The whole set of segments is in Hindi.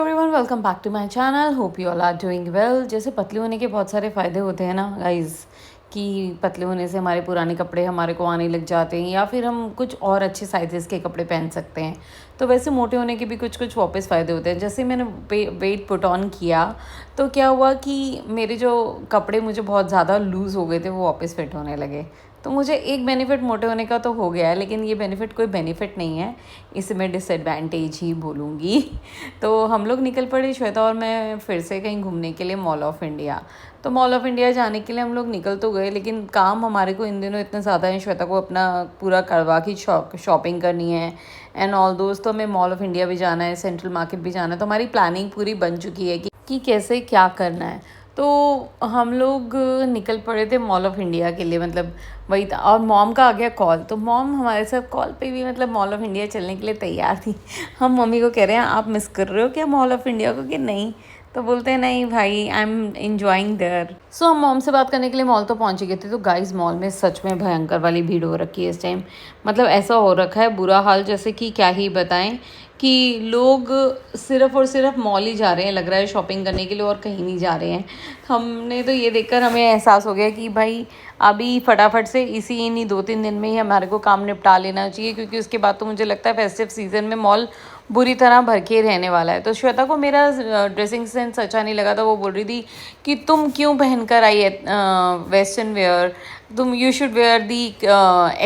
Everyone welcome back to my channel. Hope you all are doing well. जैसे पतले होने के बहुत सारे फ़ायदे होते हैं ना गाइज़, कि पतले होने से हमारे पुराने कपड़े हमारे को आने लग जाते हैं या फिर हम कुछ और अच्छे साइजेस के कपड़े पहन सकते हैं। तो वैसे मोटे होने के भी कुछ कुछ वापस फ़ायदे होते हैं। जैसे मैंने वेट पुट ऑन किया तो क्या हुआ कि मेरे जो कपड़े मुझे बहुत ज़्यादा लूज़ हो गए थे वो वापस फिट होने लगे। तो मुझे एक बेनिफिट मोटे होने का तो हो गया है, लेकिन ये बेनिफिट कोई बेनिफिट नहीं है, इसे मैं डिसएडवांटेज ही बोलूँगी। तो हम लोग निकल पड़े, श्वेता और मैं, फिर से कहीं घूमने के लिए मॉल ऑफ़ इंडिया। तो मॉल ऑफ़ इंडिया जाने के लिए हम लोग निकल तो गए, लेकिन काम हमारे को इन दिनों इतने ज़्यादा है, श्वेता को अपना पूरा करवा की शॉपिंग करनी है एंड ऑल दोस्त। तो हमें मॉल ऑफ़ इंडिया भी जाना है, सेंट्रल मार्केट भी जाना है। तो हमारी प्लानिंग पूरी बन चुकी है कि कैसे क्या करना है। तो हम लोग निकल पड़े थे मॉल ऑफ़ इंडिया के लिए, मतलब वही था। और मॉम का आ गया कॉल, तो मॉम हमारे साथ कॉल पे भी मतलब मॉल ऑफ़ इंडिया चलने के लिए तैयार थी। हम मम्मी को कह रहे हैं आप मिस कर रहे हो क्या मॉल ऑफ़ इंडिया को, कि नहीं? तो बोलते हैं नहीं भाई, आई एम इंजॉइंग देयर। सो हम मॉम से बात करने के लिए मॉल तो पहुंच ही गए थे। तो गाइस, मॉल में सच में भयंकर वाली भीड़ हो रखी है इस टाइम। मतलब ऐसा हो रखा है बुरा हाल, जैसे कि क्या ही बताएं, कि लोग सिर्फ और सिर्फ मॉल ही जा रहे हैं, लग रहा है शॉपिंग करने के लिए, और कहीं नहीं जा रहे हैं। हमने तो ये देखकर हमें एहसास हो गया कि भाई अभी फटाफट से इन्हीं 2-3 दिन में ही हमारे को काम निपटा लेना चाहिए, क्योंकि उसके बाद तो मुझे लगता है फेस्टिव सीज़न में मॉल बुरी तरह भर के रहने वाला है। तो श्वेता को मेरा ड्रेसिंग सेंस अच्छा नहीं लगा था। वो बोल रही थी कि तुम क्यों पहन कर आई वेस्टर्न वेयर, तुम you should wear the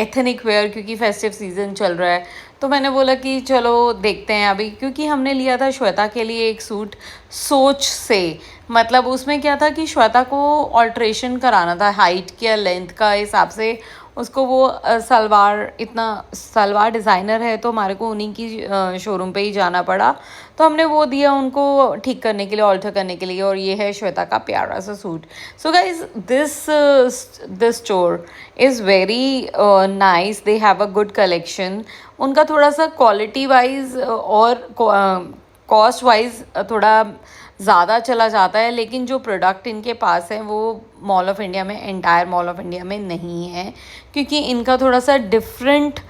ethnic wear, क्योंकि फेस्टिव सीज़न चल रहा है। तो मैंने बोला कि चलो देखते हैं अभी, क्योंकि हमने लिया था श्वेता के लिए एक सूट सोच से। मतलब उसमें क्या था कि श्वेता को ऑल्ट्रेशन कराना था हाइट के लेंथ का हिसाब से। उसको वो सलवार डिज़ाइनर है, तो हमारे को उन्हीं की शोरूम पे ही जाना पड़ा। तो हमने वो दिया उनको ठीक करने के लिए, ऑल्टर करने के लिए। और ये है श्वेता का प्यारा सा suit. So guys, this store is very nice, they have a good collection. उनका थोड़ा सा क्वालिटी वाइज और कॉस्ट वाइज थोड़ा ज़्यादा चला जाता है, लेकिन जो प्रोडक्ट इनके पास है वो मॉल ऑफ़ इंडिया में, एंटायर मॉल ऑफ़ इंडिया में नहीं है, क्योंकि इनका थोड़ा सा डिफरेंट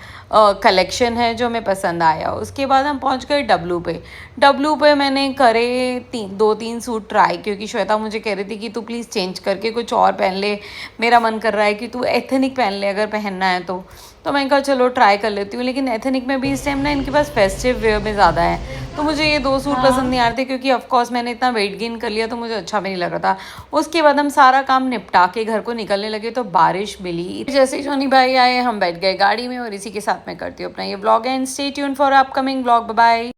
कलेक्शन है जो हमें पसंद आया। उसके बाद हम पहुंच गए डब्लू पे मैंने करे 2-3 सूट ट्राई, क्योंकि श्वेता मुझे कह रही थी कि तू प्लीज़ चेंज करके कुछ और पहन ले, मेरा मन कर रहा है कि तू एथनिक पहन ले अगर पहनना है तो मैंने कहा चलो ट्राई कर लेती हूँ। लेकिन एथनिक में भी इस टाइम ना इनके पास फेस्टिव वेयर में ज़्यादा है, तो मुझे ये 2 सूट पसंद नहीं आ रहे थे, क्योंकि ऑफकोर्स मैंने इतना वेट गेन कर लिया तो मुझे अच्छा भी नहीं लग रहा था। उसके बाद हम सारा काम निपटा के घर को निकलने लगे तो बारिश मिली। जैसे ही सोनी भाई आए हम बैठ गए गाड़ी में, और इसी के साथ मैं करती हूँ अपना ये vlog and stay tuned for upcoming vlog. Bye bye.